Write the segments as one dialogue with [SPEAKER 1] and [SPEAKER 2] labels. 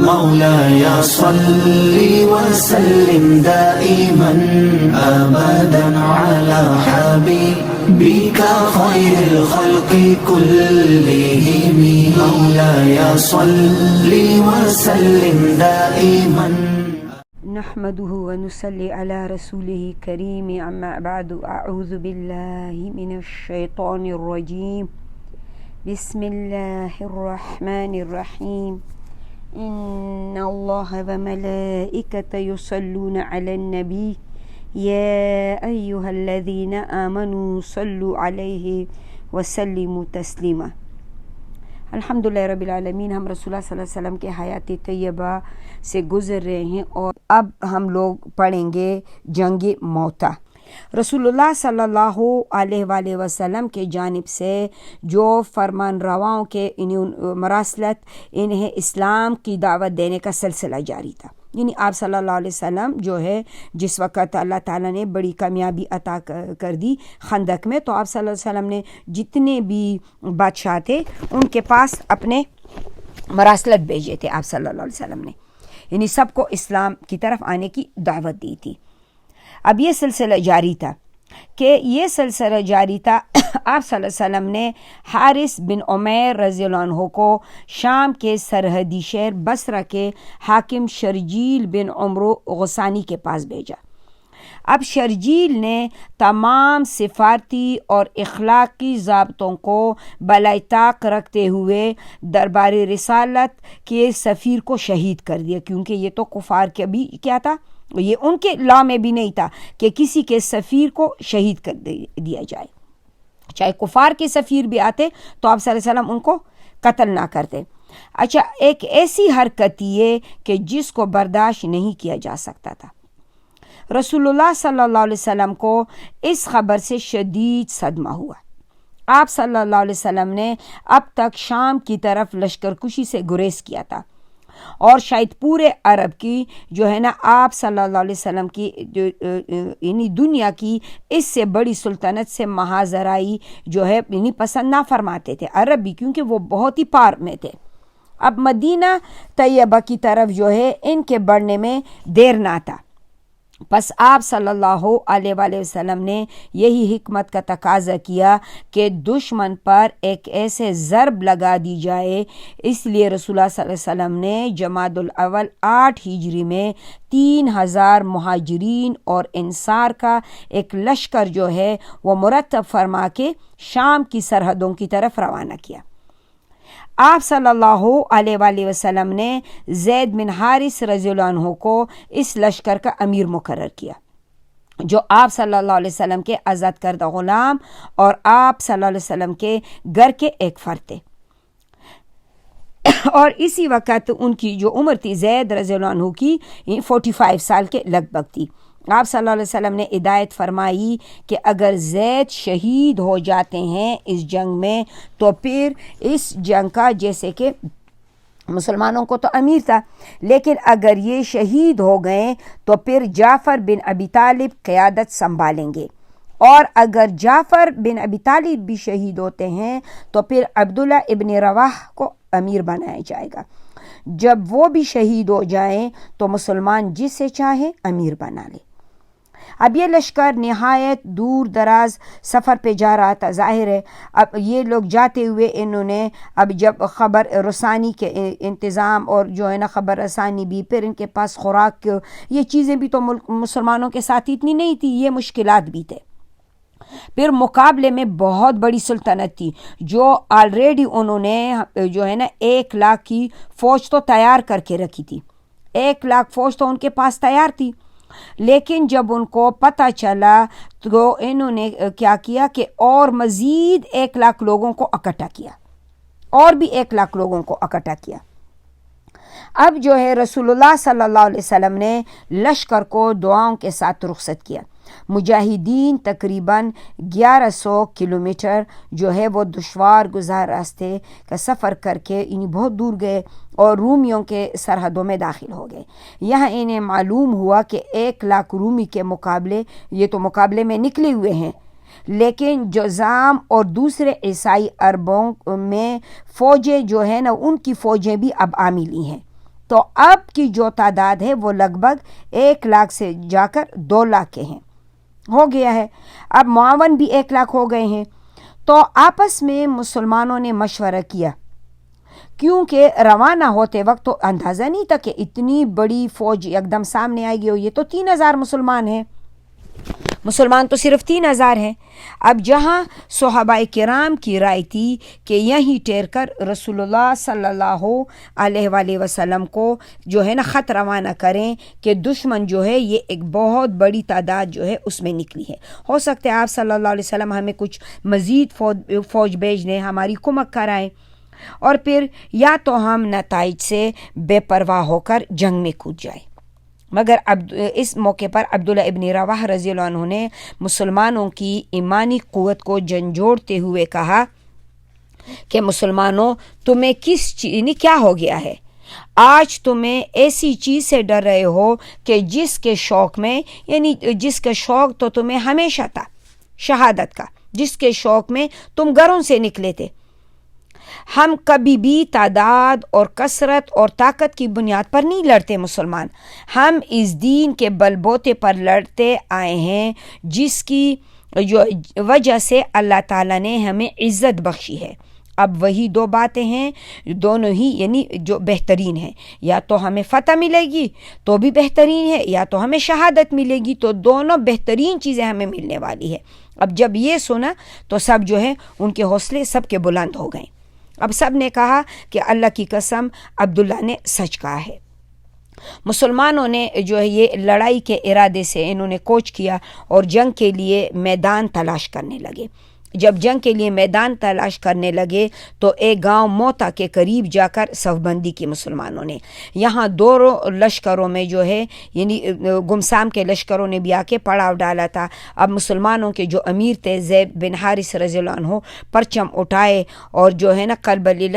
[SPEAKER 1] مولاي صل وسلم دائما أبدا على حبيبك خير الخلق كلهم مولاي صل وسلم دائما
[SPEAKER 2] نحمده ونصلي على رسوله الكريم اما بعد اعوذ بالله من الشيطان الرجيم بسم الله الرحمن الرحيم ان الله وملائكته يصلون على النبي يا ايها الذين آمنوا صلوا عليه وسلموا تسلیما۔ الحمدللہ رب العالمین، ہم رسول اللہ صلی اللہ علیہ وسلم کے حیات طیبہ سے گزر رہے ہیں اور اب ہم لوگ پڑھیں گے جنگ موتا۔ رسول اللہ صلی اللہ علیہ وآلہ وسلم کے جانب سے جو فرمان رواؤں کے مراسلت انہیں اسلام کی دعوت دینے کا سلسلہ جاری تھا، یعنی آپ صلی اللہ علیہ وسلم جو ہے جس وقت اللہ تعالیٰ نے بڑی کامیابی عطا کر دی خندق میں، تو آپ صلی اللہ علیہ وسلم نے جتنے بھی بادشاہ تھے ان کے پاس اپنے مراسلت بھیجے تھے آپ صلی اللہ علیہ وسلم نے، یعنی سب کو اسلام کی طرف آنے کی دعوت دی تھی۔ اب یہ سلسلہ جاری تھا آپ صلی اللہ علیہ وسلم نے حارث بن عمیر رضی اللہ عنہ کو شام کے سرحدی شہر بصرہ کے حاکم شرجیل بن عمرو غسانی کے پاس بھیجا۔ اب شرجیل نے تمام سفارتی اور اخلاقی ضابطوں کو بالائے طاق رکھتے ہوئے دربار رسالت کے سفیر کو شہید کر دیا، کیونکہ یہ تو کفار کے بھی کیا تھا، یہ ان کے لا میں بھی نہیں تھا کہ کسی کے سفیر کو شہید کر دیا جائے، چاہے کفار کے سفیر بھی آتے تو آپ صلی اللہ علیہ وسلم ان کو قتل نہ کرتے۔ اچھا، ایک ایسی حرکت یہ کہ جس کو برداشت نہیں کیا جا سکتا تھا۔ رسول اللہ صلی اللہ علیہ وسلم کو اس خبر سے شدید صدمہ ہوا۔ آپ صلی اللہ علیہ وسلم نے اب تک شام کی طرف لشکر کشی سے گریز کیا تھا، اور شاید پورے عرب کی جو ہے نا آپ صلی اللہ علیہ وسلم کی یعنی دنیا کی اس سے بڑی سلطنت سے محاذرائی جو ہے یعنی پسند نہ فرماتے تھے عرب بھی، کیونکہ وہ بہت ہی پار میں تھے۔ اب مدینہ طیبہ کی طرف جو ہے ان کے بڑھنے میں دیر نہ تھا، پس آپ صلی اللہ علیہ وآلہ وسلم نے یہی حکمت کا تقاضا کیا کہ دشمن پر ایک ایسے ضرب لگا دی جائے۔ اس لیے رسول اللہ صلی اللہ علیہ وسلم نے جمادی الاول 8 ہجری میں 3000 مہاجرین اور انصار کا ایک لشکر جو ہے وہ مرتب فرما کے شام کی سرحدوں کی طرف روانہ کیا۔ آپ صلی اللہ علیہ وآلہ وسلم نے زید بن حارث رضی اللہ عنہ کو اس لشکر کا امیر مقرر کیا، جو آپ صلی اللہ علیہ وسلم کے آزاد کردہ غلام اور آپ صلی اللہ علیہ وسلم کے گھر کے ایک فرد تھے، اور اسی وقت ان کی جو عمر تھی زید رضی اللہ عنہ کی 45 سال کے لگ بھگ تھی۔ آپ صلی اللہ علیہ وسلم نے ہدایت فرمائی کہ اگر زید شہید ہو جاتے ہیں اس جنگ میں تو پھر اس جنگ کا جیسے کہ مسلمانوں کو تو امیر تھا، لیکن اگر یہ شہید ہو گئے تو پھر جعفر بن ابی طالب قیادت سنبھالیں گے، اور اگر جعفر بن ابی طالب بھی شہید ہوتے ہیں تو پھر عبداللہ ابن رواح کو امیر بنایا جائے گا۔ جب وہ بھی شہید ہو جائیں تو مسلمان جسے چاہے امیر بنا لے۔ اب یہ لشکر نہایت دور دراز سفر پہ جا رہا تھا، ظاہر ہے اب یہ لوگ جاتے ہوئے انہوں نے اب جب خبر رسانی کے انتظام اور جو ہے نا خبر رسانی بھی، پھر ان کے پاس خوراک یہ چیزیں بھی تو مسلمانوں کے ساتھ اتنی نہیں تھی، یہ مشکلات بھی تھے۔ پھر مقابلے میں بہت بڑی سلطنت تھی جو آلریڈی انہوں نے جو ہے نا 1 لاکھ کی فوج تو تیار کر کے رکھی تھی، 1 لاکھ فوج تو ان کے پاس تیار تھی، لیکن جب ان کو پتہ چلا تو انہوں نے کیا کیا کہ اور مزید 1 لاکھ لوگوں کو اکٹھا کیا، اور بھی 1 لاکھ لوگوں کو اکٹھا کیا۔ اب جو ہے رسول اللہ صلی اللہ علیہ وسلم نے لشکر کو دعاؤں کے ساتھ رخصت کیا۔ مجاہدین تقریباً 1100 کلومیٹر جو ہے وہ دشوار گزار راستے کا سفر کر کے انہیں بہت دور گئے اور رومیوں کے سرحدوں میں داخل ہو گئے۔ یہاں انہیں معلوم ہوا کہ 1 لاکھ رومی کے مقابلے، یہ تو مقابلے میں نکلے ہوئے ہیں، لیکن جزام اور دوسرے عیسائی عربوں میں فوجیں جو ہیں نا ان کی فوجیں بھی اب آ ملی ہیں، تو اب کی جو تعداد ہے وہ لگ بھگ 1 لاکھ سے جا کر 2 لاکھ کے ہیں، ہو گیا ہے۔ اب معاون بھی 1 لاکھ ہو گئے ہیں۔ تو آپس میں مسلمانوں نے مشورہ کیا، کیونکہ روانہ ہوتے وقت تو اندازہ نہیں تھا کہ اتنی بڑی فوج یکدم سامنے آئے گی، اور یہ تو 3000 مسلمان ہیں، مسلمان تو صرف 3000 ہیں۔ اب جہاں صحابہ کرام کی رائے تھی کہ یہیں ٹھہر کر رسول اللہ صلی اللہ علیہ وآلہ وسلم کو جو ہے نا خط روانہ کریں کہ دشمن جو ہے یہ ایک بہت بڑی تعداد جو ہے اس میں نکلی ہے، ہو سکتا ہے آپ صلی اللہ علیہ وسلم ہمیں کچھ مزید فوج بھیج دیں، ہماری کمک کرائیں، اور پھر یا تو ہم نتائج سے بے پرواہ ہو کر جنگ میں کود جائیں۔ مگر اس موقع پر عبداللہ ابن رواح رضی اللہ عنہ نے مسلمانوں کی ایمانی قوت کو جھنجھوڑتے ہوئے کہا کہ مسلمانوں، تمہیں کیا ہو گیا ہے؟ آج تمہیں ایسی چیز سے ڈر رہے ہو کہ جس کے شوق میں، یعنی جس کا شوق تو تمہیں ہمیشہ تھا شہادت کا، جس کے شوق میں تم گھروں سے نکلے تھے۔ ہم کبھی بھی تعداد اور کثرت اور طاقت کی بنیاد پر نہیں لڑتے مسلمان، ہم اس دین کے بل بوتے پر لڑتے آئے ہیں جس کی وجہ سے اللہ تعالیٰ نے ہمیں عزت بخشی ہے۔ اب وہی 2 باتیں ہیں، دونوں ہی یعنی جو بہترین ہیں، یا تو ہمیں فتح ملے گی تو بھی بہترین ہے، یا تو ہمیں شہادت ملے گی، تو دونوں بہترین چیزیں ہمیں ملنے والی ہے۔ اب جب یہ سنا تو سب جو ہے ان کے حوصلے سب کے بلند ہو گئے۔ اب سب نے کہا کہ اللہ کی قسم عبداللہ نے سچ کہا ہے۔ مسلمانوں نے جو ہے یہ لڑائی کے ارادے سے انہوں نے کوچ کیا اور جنگ کے لیے میدان تلاش کرنے لگے۔ جب جنگ کے لیے میدان تلاش کرنے لگے تو ایک گاؤں موتا کے قریب جا کر صف بندی کی مسلمانوں نے۔ یہاں 2 لشکروں میں جو ہے یعنی گمسام کے لشکروں نے بھی آ کے پڑاؤ ڈالا تھا۔ اب مسلمانوں کے جو امیر تھے زید بن حارث رضی اللہ عنہ پرچم اٹھائے اور جو ہے نا قلب علی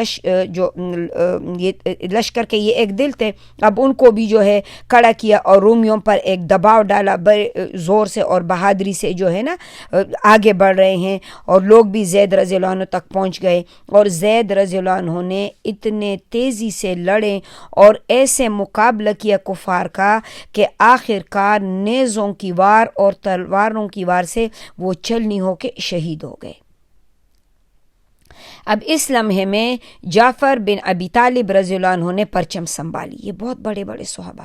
[SPEAKER 2] لشکر کے یہ ایک دل تھے، اب ان کو بھی جو ہے کھڑا کیا اور رومیوں پر ایک دباؤ ڈالا، بڑے زور سے اور بہادری سے جو ہے نا آگے بڑھ رہے ہیں، اور لوگ بھی زید رضی اللہ عنہ تک پہنچ گئے، اور زید رضی اللہ عنہ نے اتنے تیزی سے لڑے اور ایسے مقابلہ کیا کفار کا کہ آخر کار نیزوں کی وار اور تلواروں کی وار سے وہ چلنی ہو کے شہید ہو گئے۔ اب اس لمحے میں جعفر بن ابی طالب رضی اللہ عنہ نے پرچم سنبھالی، یہ بہت بڑے بڑے صحابہ،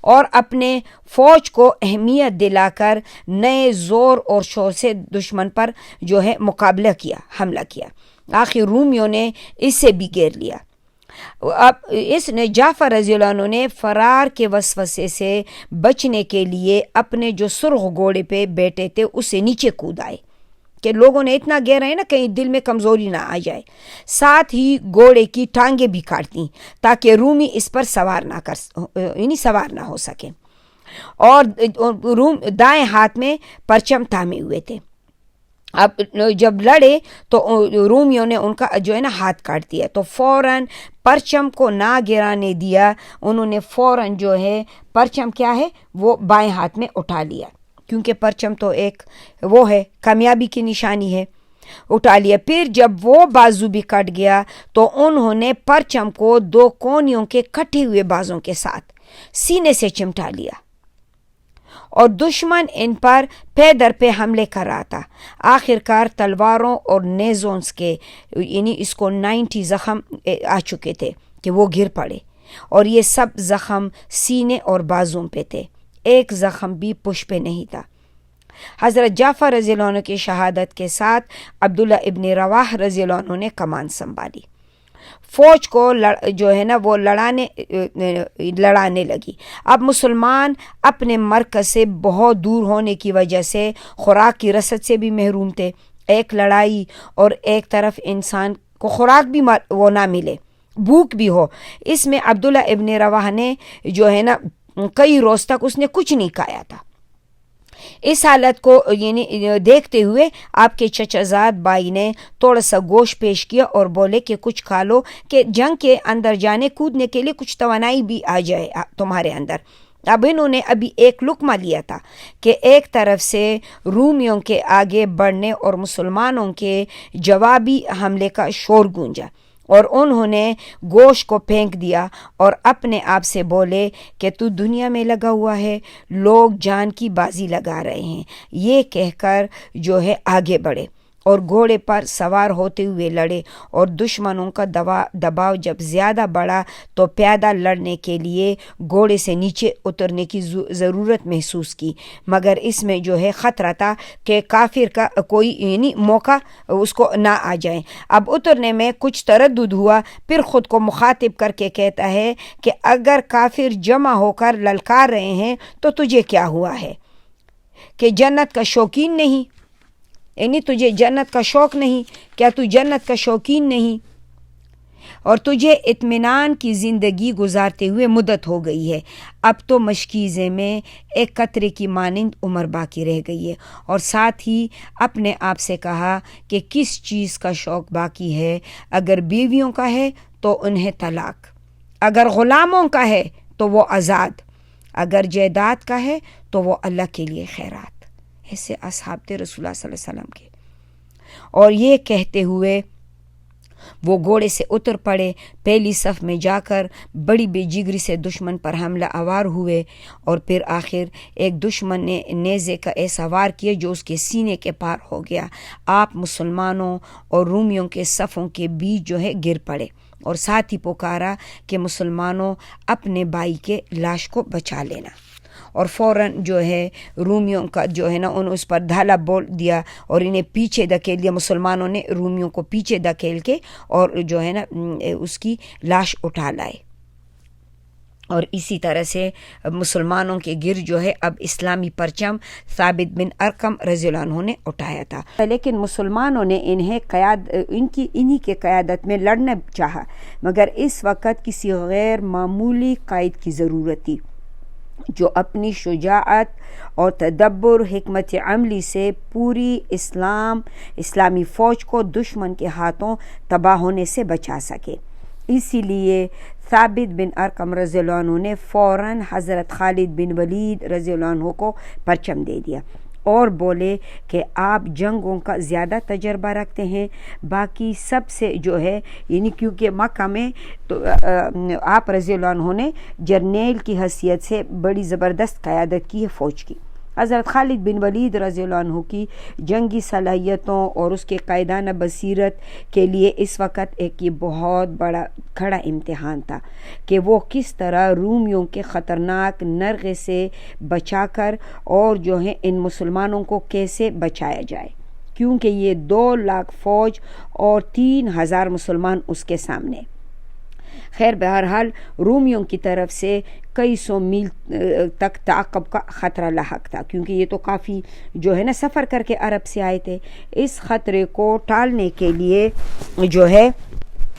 [SPEAKER 2] اور اپنے فوج کو اہمیت دلا کر نئے زور اور شور سے دشمن پر جو ہے مقابلہ کیا، حملہ کیا۔ آخر رومیوں نے اس سے بھی گھیر لیا۔ اب اس نے جعفر رضی اللہ عنہ نے فرار کے وسوسے سے بچنے کے لیے اپنے جو سرخ گھوڑے پہ بیٹھے تھے اسے نیچے کود آئے کہ لوگوں نے اتنا گہرا ہے نا کہیں دل میں کمزوری نہ آ جائے، ساتھ ہی گھوڑے کی ٹانگیں بھی کاٹ دیں تاکہ رومی اس پر سوار نہ ہو سکے، اور دائیں ہاتھ میں پرچم تھامے ہوئے تھے۔ اب جب لڑے تو رومیوں نے ان کا جو ہے نا ہاتھ کاٹ دیا، تو فوراً پرچم کو نہ گرانے دیا، انہوں نے فوراً جو ہے پرچم کیا ہے وہ بائیں ہاتھ میں اٹھا لیا، کیونکہ پرچم تو ایک وہ ہے کامیابی کی نشانی ہے، اٹھا لیا۔ پھر جب وہ بازو بھی کٹ گیا تو انہوں نے پرچم کو 2 کونیوں کے کٹے ہوئے بازوں کے ساتھ سینے سے چمٹا لیا، اور دشمن ان پر پے در پہ حملے کر رہا تھا۔ آخر کار تلواروں اور نیزوں کے یعنی اس کو 90 زخم آ چکے تھے کہ وہ گر پڑے، اور یہ سب زخم سینے اور بازوں پہ تھے، ایک زخم بھی پش پہ نہیں تھا۔ حضرت جعفر رضی اللہ عنہ کی شہادت کے ساتھ عبداللہ ابن رواح رضی اللہ عنہ نے کمان سنبھالی، فوج کو جو ہے نا وہ لڑانے لگی۔ اب مسلمان اپنے مرکز سے بہت دور ہونے کی وجہ سے خوراک کی رسد سے بھی محروم تھے، ایک لڑائی اور ایک طرف انسان کو خوراک بھی وہ نہ ملے، بھوک بھی ہو، اس میں عبداللہ ابن رواح نے جو ہے نا کئی روز تک اس نے کچھ نہیں کھایا تھا۔ اس حالت کو یعنی دیکھتے ہوئے آپ کے چچا زاد بھائی نے تھوڑا سا گوشت پیش کیا اور بولے کہ کچھ کھا لو کہ جنگ کے اندر جانے کودنے کے لیے کچھ توانائی بھی آ جائے تمہارے اندر۔ اب انہوں نے ابھی ایک لقمہ لیا تھا کہ ایک طرف سے رومیوں کے آگے بڑھنے اور مسلمانوں کے جوابی حملے کا شور گونجا، اور انہوں نے گوشت کو پھینک دیا اور اپنے آپ سے بولے کہ تو دنیا میں لگا ہوا ہے، لوگ جان کی بازی لگا رہے ہیں۔ یہ کہہ کر جو ہے آگے بڑھے اور گھوڑے پر سوار ہوتے ہوئے لڑے، اور دشمنوں کا دباؤ جب زیادہ بڑھا تو پیادہ لڑنے کے لیے گھوڑے سے نیچے اترنے کی ضرورت محسوس کی، مگر اس میں جو ہے خطرہ تھا کہ کافر کا کوئی موقع اس کو نہ آ جائے۔ اب اترنے میں کچھ تردد ہوا، پھر خود کو مخاطب کر کے کہتا ہے کہ اگر کافر جمع ہو کر للکار رہے ہیں تو تجھے کیا ہوا ہے کہ جنت کا شوقین نہیں؟ یعنی تجھے جنت کا شوق نہیں؟ کیا تو جنت کا شوقین نہیں؟ اور تجھے اطمینان کی زندگی گزارتے ہوئے مدت ہو گئی ہے، اب تو مشکیزے میں ایک قطرے کی مانند عمر باقی رہ گئی ہے۔ اور ساتھ ہی اپنے آپ سے کہا کہ کس چیز کا شوق باقی ہے؟ اگر بیویوں کا ہے تو انہیں طلاق، اگر غلاموں کا ہے تو وہ آزاد، اگر جائیداد کا ہے تو وہ اللہ کے لیے خیرات۔ ایسے اصحاب تھے رسول اللہ صلی اللہ علیہ وسلم کے۔ اور یہ کہتے ہوئے وہ گھوڑے سے اتر پڑے، پہلی صف میں جا کر بڑی بے جگری سے دشمن پر حملہ آور ہوئے، اور پھر آخر ایک دشمن نے نیزے کا ایسا وار کیا جو اس کے سینے کے پار ہو گیا۔ آپ مسلمانوں اور رومیوں کے صفوں کے بیچ جو ہے گر پڑے، اور ساتھ ہی پکارا کہ مسلمانوں اپنے بھائی کے لاش کو بچا لینا، اور فوراً جو ہے رومیوں کا جو ہے نا ان اس پر دھالا بول دیا اور انہیں پیچھے دھکیل دیا۔ مسلمانوں نے رومیوں کو پیچھے دھکیل کے اور جو ہے نا اس کی لاش اٹھا لائے، اور اسی طرح سے مسلمانوں کے گر جو ہے اب اسلامی پرچم ثابت بن ارقم رضی اللہ عنہ نے اٹھایا تھا، لیکن مسلمانوں نے انہی کے قیادت میں لڑنا چاہا، مگر اس وقت کسی غیر معمولی قائد کی ضرورت تھی جو اپنی شجاعت اور تدبر حکمت عملی سے پوری اسلامی فوج کو دشمن کے ہاتھوں تباہ ہونے سے بچا سکے۔ اسی لیے ثابت بن ارقم رضی اللہ عنہ نے فوراً حضرت خالد بن ولید رضی اللہ عنہ کو پرچم دے دیا اور بولے کہ آپ جنگوں کا زیادہ تجربہ رکھتے ہیں باقی سب سے جو ہے، یعنی کیونکہ مکہ میں تو آپ رضی اللہ عنہ نے جرنیل کی حیثیت سے بڑی زبردست قیادت کی ہے فوج کی۔ حضرت خالد بن ولید رضی اللہ عنہ کی جنگی صلاحیتوں اور اس کے قائدانہ بصیرت کے لیے اس وقت ایک یہ بہت بڑا کھڑا امتحان تھا کہ وہ کس طرح رومیوں کے خطرناک نرغے سے بچا کر اور جو ہے ان مسلمانوں کو کیسے بچایا جائے، کیونکہ یہ 2 لاکھ فوج اور 3000 مسلمان اس کے سامنے۔ خیر بہرحال رومیوں کی طرف سے کئی 100 میل تک تعاقب کا خطرہ لاحق تھا، کیونکہ یہ تو کافی جو ہے نا سفر کر کے عرب سے آئے تھے۔ اس خطرے کو ٹالنے کے لیے جو ہے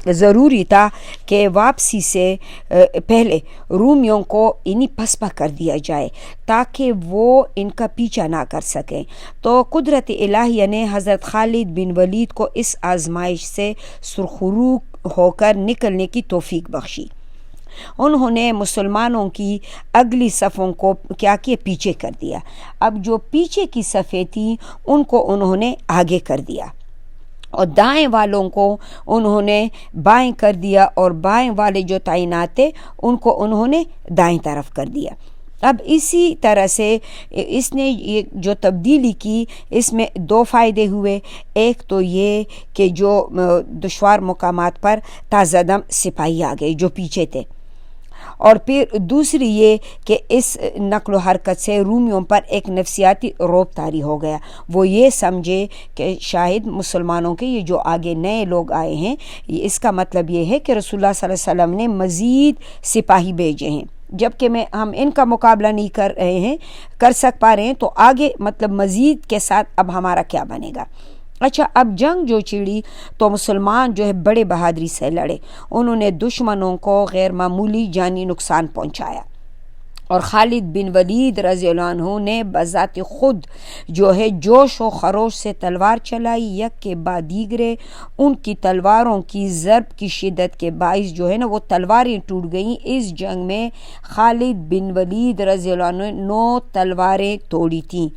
[SPEAKER 2] ضروری تھا کہ واپسی سے پہلے رومیوں کو پسپا کر دیا جائے تاکہ وہ ان کا پیچھا نہ کر سکیں۔ تو قدرت الہیہ نے حضرت خالد بن ولید کو اس آزمائش سے سرخرو ہو کر نکلنے کی توفیق بخشی۔ انہوں نے مسلمانوں کی اگلی صفوں کو کیا کیا، پیچھے کر دیا۔ اب جو پیچھے کی صفیں تھیں ان کو انہوں نے آگے کر دیا، اور دائیں والوں کو انہوں نے بائیں کر دیا، اور بائیں والے جو تعینات تھے ان کو انہوں نے دائیں طرف کر دیا۔ اب اسی طرح سے اس نے یہ جو تبدیلی کی اس میں 2 فائدے ہوئے۔ ایک تو یہ کہ جو دشوار مقامات پر تازہ دم سپاہی آ گئے جو پیچھے تھے، اور پھر دوسری یہ کہ اس نقل و حرکت سے رومیوں پر ایک نفسیاتی رعب طاری ہو گیا۔ وہ یہ سمجھے کہ شاید مسلمانوں کے یہ جو آگے نئے لوگ آئے ہیں اس کا مطلب یہ ہے کہ رسول اللہ صلی اللہ علیہ وسلم نے مزید سپاہی بھیجے ہیں، جبکہ ہم ان کا مقابلہ نہیں کر پا رہے ہیں، تو آگے مطلب مزید کے ساتھ اب ہمارا کیا بنے گا۔ اچھا، اب جنگ جو چھڑی تو مسلمان جو ہے بڑے بہادری سے لڑے، انہوں نے دشمنوں کو غیر معمولی جانی نقصان پہنچایا، اور خالد بن ولید رضی اللہ عنہ نے بذات خود جو ہے جوش و خروش سے تلوار چلائی، یک کے بعد دیگرے۔ ان کی تلواروں کی ضرب کی شدت کے باعث جو ہے نا وہ تلواریں ٹوٹ گئیں۔ اس جنگ میں خالد بن ولید رضی اللہ عنہ نے 9 تلواریں توڑی تھیں،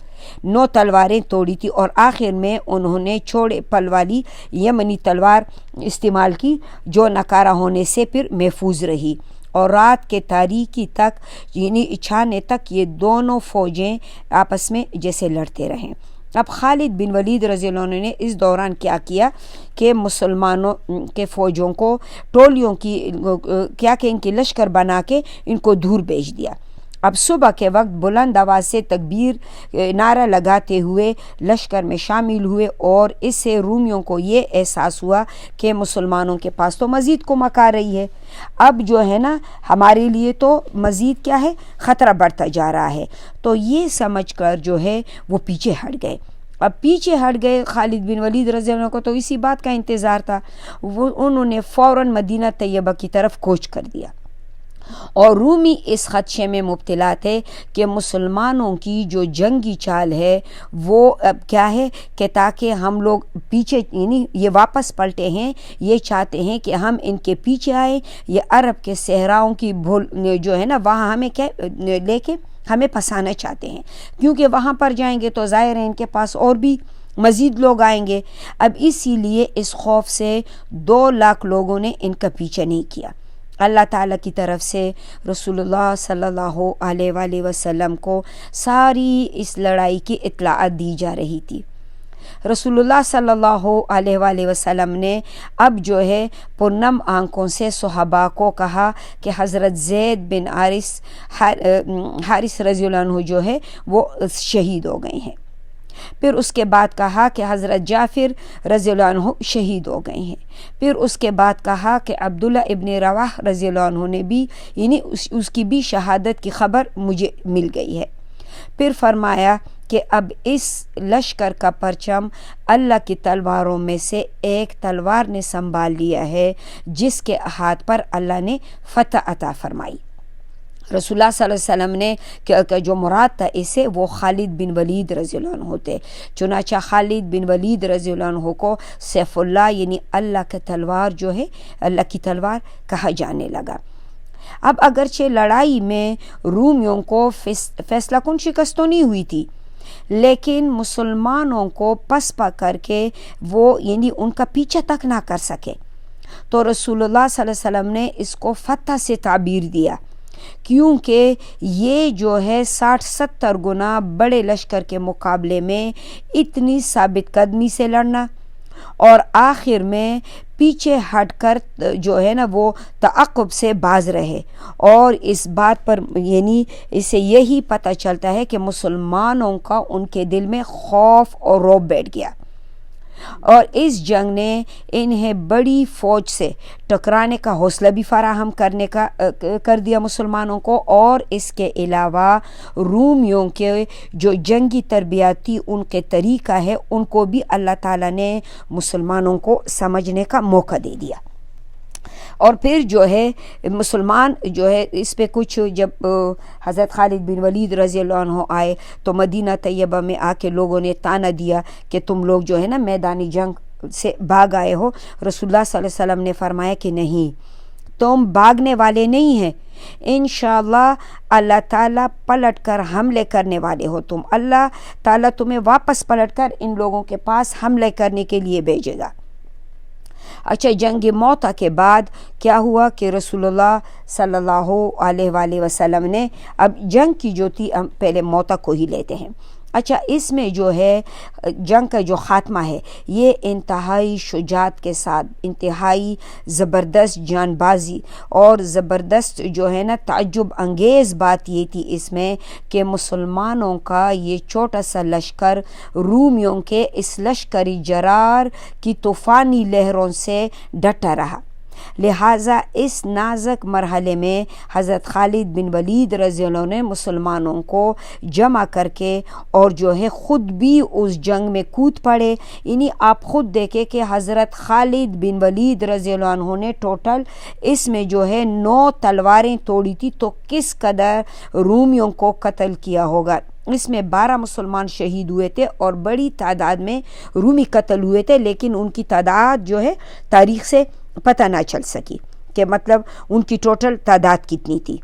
[SPEAKER 2] 9 تلواریں توڑی تھی، اور آخر میں انہوں نے چھوڑے پل والی یمنی تلوار استعمال کی جو ناکارہ ہونے سے پھر محفوظ رہی، اور رات کے تاریکی تک یعنی چھانے تک یہ دونوں فوجیں آپس میں جیسے لڑتے رہیں۔ اب خالد بن ولید رضی اللہ عنہ نے اس دوران کیا کیا کہ مسلمانوں کے فوجوں کو ٹولیوں کی کیا کہ ان کی لشکر بنا کے ان کو دور بھیج دیا۔ اب صبح کے وقت بلند آواز سے تکبیر نعرہ لگاتے ہوئے لشکر میں شامل ہوئے، اور اس سے رومیوں کو یہ احساس ہوا کہ مسلمانوں کے پاس تو مزید کمک آ رہی ہے، اب جو ہے نا ہمارے لیے تو مزید کیا ہے خطرہ بڑھتا جا رہا ہے، تو یہ سمجھ کر جو ہے وہ پیچھے ہٹ گئے۔ اب پیچھے ہٹ گئے خالد بن ولید رضی اللہ عنہ کو تو اسی بات کا انتظار تھا، انہوں نے فوراً مدینہ طیبہ کی طرف کوچ کر دیا، اور رومی اس خدشے میں مبتلا تھے کہ مسلمانوں کی جو جنگی چال ہے وہ اب کیا ہے کہ تاکہ ہم لوگ پیچھے یعنی یہ واپس پلٹے ہیں، یہ چاہتے ہیں کہ ہم ان کے پیچھے آئیں، یہ عرب کے صحراؤں کی جو ہے نا وہاں ہمیں کیا لے کے ہمیں پھنسانا چاہتے ہیں، کیونکہ وہاں پر جائیں گے تو ظاہر ہے ان کے پاس اور بھی مزید لوگ آئیں گے۔ اب اسی لیے اس خوف سے 2 لاکھ لوگوں نے ان کا پیچھا نہیں کیا۔ اللہ تعالیٰ کی طرف سے رسول اللہ صلی اللہ علیہ وآلہ وسلم کو ساری اس لڑائی کی اطلاعات دی جا رہی تھی۔ رسول اللہ صلی اللہ علیہ وآلہ وسلم نے اب جو ہے پرنم آنکھوں سے صحابہ کو کہا کہ حضرت زید بن حارث رضی اللہ عنہ جو ہے وہ شہید ہو گئے ہیں۔ پھر اس کے بعد کہا کہ حضرت جعفر رضی اللہ عنہ شہید ہو گئے ہیں۔ پھر اس کے بعد کہا کہ عبداللہ ابن رواح رضی اللہ عنہ نے بھی یعنی اس کی بھی شہادت کی خبر مجھے مل گئی ہے۔ پھر فرمایا کہ اب اس لشکر کا پرچم اللہ کی تلواروں میں سے ایک تلوار نے سنبھال لیا ہے جس کے ہاتھ پر اللہ نے فتح عطا فرمائی۔ رسول اللہ صلی اللہ علیہ وسلم نے جو مراد تھا اسے وہ خالد بن ولید رضی اللہ عنہ ہوتے، چنانچہ خالد بن ولید رضی اللہ عنہ کو سیف اللہ یعنی اللہ کی تلوار جو ہے اللہ کی تلوار کہا جانے لگا۔ اب اگرچہ لڑائی میں رومیوں کو فیصلہ کن شکست تو نہیں ہوئی تھی، لیکن مسلمانوں کو پسپا کر کے وہ یعنی ان کا پیچھا تک نہ کر سکے، تو رسول اللہ صلی اللہ علیہ وسلم نے اس کو فتح سے تعبیر دیا، کیونکہ یہ جو ہے 60-70 گنا بڑے لشکر کے مقابلے میں اتنی ثابت قدمی سے لڑنا اور آخر میں پیچھے ہٹ کر جو ہے نا وہ تعاقب سے باز رہے، اور اس بات پر یعنی اسے یہی پتہ چلتا ہے کہ مسلمانوں کا ان کے دل میں خوف اور رعب بیٹھ گیا، اور اس جنگ نے انہیں بڑی فوج سے ٹکرانے کا حوصلہ بھی فراہم کر دیا مسلمانوں کو، اور اس کے علاوہ رومیوں کے جو جنگی تربیاتی ان کے طریقہ ہے ان کو بھی اللہ تعالیٰ نے مسلمانوں کو سمجھنے کا موقع دے دیا۔ اور پھر جو ہے مسلمان جو ہے اس پہ کچھ جب حضرت خالد بن ولید رضی اللہ عنہ آئے تو مدینہ طیبہ میں آ کے لوگوں نے تانا دیا کہ تم لوگ جو ہے نا میدانی جنگ سے بھاگ آئے ہو۔ رسول اللہ صلی اللہ علیہ وسلم نے فرمایا کہ نہیں، تم بھاگنے والے نہیں ہیں، انشاءاللہ اللہ تعالیٰ پلٹ کر حملے کرنے والے ہو، تم اللہ تعالیٰ تمہیں واپس پلٹ کر ان لوگوں کے پاس حملے کرنے کے لیے بھیجے گا۔ اچھا، جنگ موتا کے بعد کیا ہوا کہ رسول اللہ صلی اللہ علیہ وآلہ وسلم نے اب جنگ کی جو تھی پہلے موتا کو ہی لیتے ہیں۔ اچھا، اس میں جو ہے جنگ کا جو خاتمہ ہے یہ انتہائی شجاعت کے ساتھ، انتہائی زبردست جان بازی اور زبردست جو ہے نا تعجب انگیز بات یہ تھی اس میں کہ مسلمانوں کا یہ چھوٹا سا لشکر رومیوں کے اس لشکری جرار کی طوفانی لہروں سے ڈٹا رہا، لہٰذا اس نازک مرحلے میں حضرت خالد بن ولید رضی اللہ عنہ نے مسلمانوں کو جمع کر کے اور جو ہے خود بھی اس جنگ میں کود پڑے۔ یعنی آپ خود دیکھیں کہ حضرت خالد بن ولید رضی اللہ عنہ نے ٹوٹل اس میں جو ہے 9 تلواریں توڑی تھی، تو کس قدر رومیوں کو قتل کیا ہوگا۔ اس میں 12 مسلمان شہید ہوئے تھے اور بڑی تعداد میں رومی قتل ہوئے تھے، لیکن ان کی تعداد جو ہے تاریخ سے پتہ نہ چل سکی کہ مطلب ان کی ٹوٹل تعداد کتنی تھی۔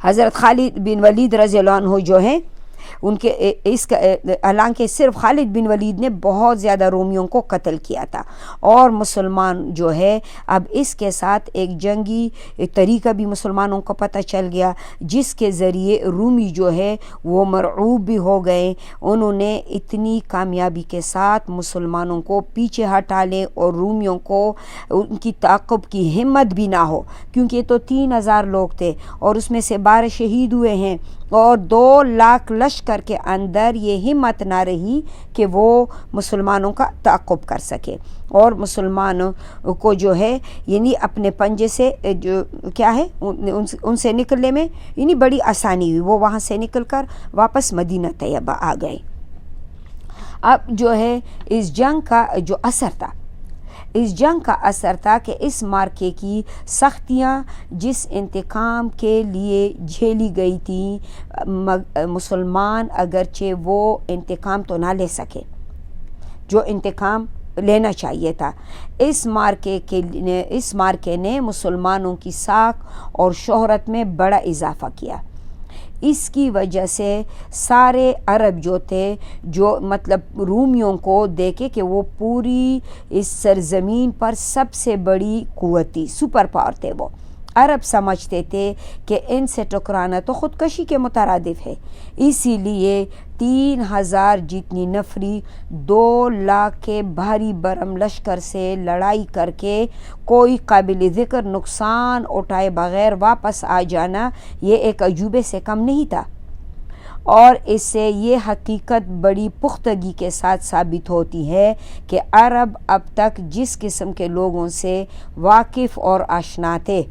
[SPEAKER 2] حضرت خالد بن ولید رضی اللہ عنہ جو ہیں ان کے اس کا حالانکہ صرف خالد بن ولید نے بہت زیادہ رومیوں کو قتل کیا تھا، اور مسلمان جو ہے اب اس کے ساتھ ایک جنگی طریقہ بھی مسلمانوں کو پتہ چل گیا، جس کے ذریعے رومی جو ہے وہ مرعوب بھی ہو گئے۔ انہوں نے اتنی کامیابی کے ساتھ مسلمانوں کو پیچھے ہٹا لے اور رومیوں کو ان کی تعاقب کی ہمت بھی نہ ہو، کیونکہ یہ تو 3000 لوگ تھے اور اس میں سے 12 شہید ہوئے ہیں، اور 2 لاکھ لشکر کے اندر یہ ہمت نہ رہی کہ وہ مسلمانوں کا تعاقب کر سکے، اور مسلمانوں کو جو ہے یعنی اپنے پنجے سے جو کیا ہے ان سے نکلنے میں یعنی بڑی آسانی ہوئی، وہ وہاں سے نکل کر واپس مدینہ طیبہ آ گئے۔ اب جو ہے اس جنگ کا جو اثر تھا کہ اس مارکے کی سختیاں جس انتقام کے لیے جھیلی گئی تھیں، مسلمان اگرچہ وہ انتقام تو نہ لے سکے جو انتقام لینا چاہیے تھا، اس مارکے نے مسلمانوں کی ساکھ اور شہرت میں بڑا اضافہ کیا۔ اس کی وجہ سے سارے عرب جو تھے، جو مطلب رومیوں کو دیکھے کہ وہ پوری اس سرزمین پر سب سے بڑی قوت تھی، سپر پاور تھے، وہ عرب سمجھتے تھے کہ ان سے ٹکرانا تو خودکشی کے مترادف ہے، اسی لیے 3000 جتنی نفری 2 لاکھ کے بھاری برم لشکر سے لڑائی کر کے کوئی قابل ذکر نقصان اٹھائے بغیر واپس آ جانا یہ ایک عجوبے سے کم نہیں تھا، اور اس سے یہ حقیقت بڑی پختگی کے ساتھ ثابت ہوتی ہے کہ عرب اب تک جس قسم کے لوگوں سے واقف اور آشنا تھے،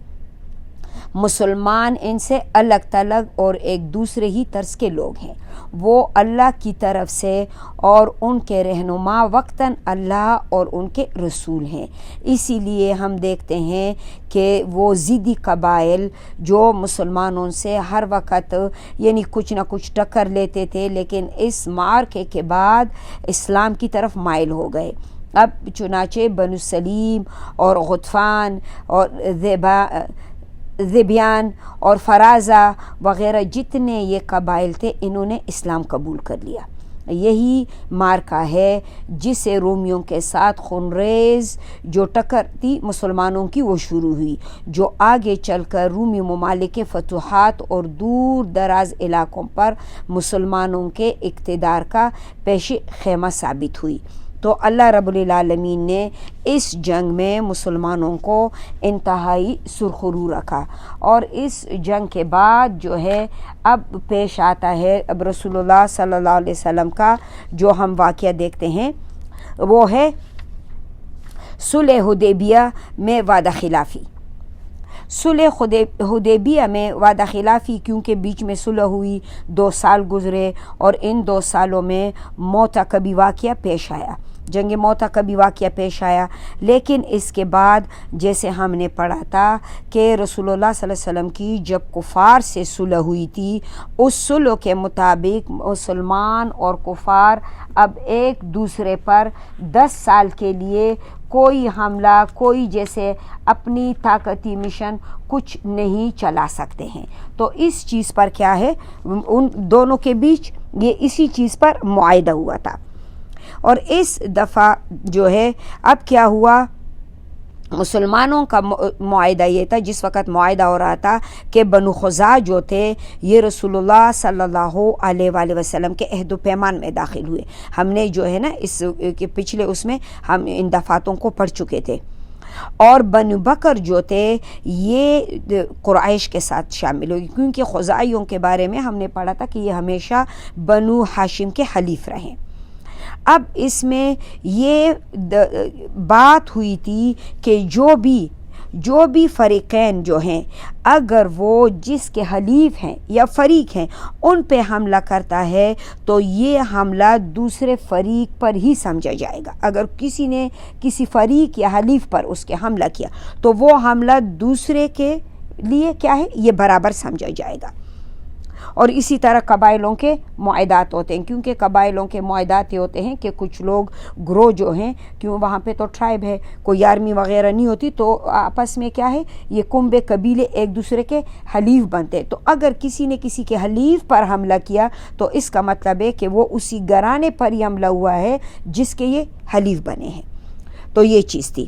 [SPEAKER 2] مسلمان ان سے الگ تلگ اور ایک دوسرے ہی طرز کے لوگ ہیں، وہ اللہ کی طرف سے اور ان کے رہنما وقتاً اللہ اور ان کے رسول ہیں۔ اسی لیے ہم دیکھتے ہیں کہ وہ ضدی قبائل جو مسلمانوں سے ہر وقت یعنی کچھ نہ کچھ ٹکر لیتے تھے، لیکن اس معرکے کے بعد اسلام کی طرف مائل ہو گئے۔ اب چنانچہ بنو سلیم اور غطفان اور ذبیان اور فرازہ وغیرہ جتنے یہ قبائل تھے، انہوں نے اسلام قبول کر لیا۔ یہی مارکا ہے جسے رومیوں کے ساتھ خونریز جو ٹکر تھی مسلمانوں کی وہ شروع ہوئی، جو آگے چل کر رومی ممالک کے فتوحات اور دور دراز علاقوں پر مسلمانوں کے اقتدار کا پیش خیمہ ثابت ہوئی۔ تو اللہ رب العالمین نے اس جنگ میں مسلمانوں کو انتہائی سرخرو رکھا، اور اس جنگ کے بعد جو ہے اب پیش آتا ہے اب رسول اللہ صلی اللہ علیہ وسلم کا جو ہم واقعہ دیکھتے ہیں، وہ ہے صلح حدیبیہ میں وعدہ خلافی۔ صلح حدیبیہ میں وعدہ خلافی کیونکہ بیچ میں صلح ہوئی، 2 سال گزرے، اور ان 2 سالوں میں موتا کا بھی واقعہ پیش آیا، جنگ موتا کا بھی واقعہ پیش آیا، لیکن اس کے بعد جیسے ہم نے پڑھا تھا کہ رسول اللہ صلی اللہ علیہ وسلم کی جب کفار سے صلح ہوئی تھی، اس صلح کے مطابق مسلمان اور کفار اب ایک دوسرے پر 10 سال کے لیے کوئی حملہ، کوئی جیسے اپنی طاقتی مشن کچھ نہیں چلا سکتے ہیں۔ تو اس چیز پر کیا ہے، ان دونوں کے بیچ یہ اسی چیز پر معاہدہ ہوا تھا، اور اس دفعہ جو ہے اب کیا ہوا، مسلمانوں کا معاہدہ یہ تھا، جس وقت معاہدہ ہو رہا تھا کہ بنو خزاع جو تھے یہ رسول اللہ صلی اللہ علیہ وآلہ وسلم کے عہد و پیمان میں داخل ہوئے۔ ہم نے جو ہے نا اس کے پچھلے اس میں ہم ان دفعاتوں کو پڑھ چکے تھے، اور بنو بکر جو تھے یہ قریش کے ساتھ شامل ہوئی، کیونکہ خزاعیوں کے بارے میں ہم نے پڑھا تھا کہ یہ ہمیشہ بنو ہاشم کے حلیف رہے۔ اب اس میں یہ بات ہوئی تھی کہ جو بھی فریقین جو ہیں اگر وہ جس کے حلیف ہیں یا فریق ہیں ان پہ حملہ کرتا ہے تو یہ حملہ دوسرے فریق پر ہی سمجھا جائے گا۔ اگر کسی نے کسی فریق یا حلیف پر اس کے حملہ کیا تو وہ حملہ دوسرے کے لیے کیا ہے، یہ برابر سمجھا جائے گا۔ اور اسی طرح قبائلوں کے معاہدات ہوتے ہیں، کیونکہ قبائلوں کے معاہدات یہ ہوتے ہیں کہ کچھ لوگ گروہ جو ہیں، کیوں وہاں پہ تو ٹرائب ہے، کوئی آرمی وغیرہ نہیں ہوتی، تو آپس میں کیا ہے یہ کنبے قبیلے ایک دوسرے کے حلیف بنتے ہیں، تو اگر کسی نے کسی کے حلیف پر حملہ کیا تو اس کا مطلب ہے کہ وہ اسی گھرانے پر ہی حملہ ہوا ہے جس کے یہ حلیف بنے ہیں۔ تو یہ چیز تھی۔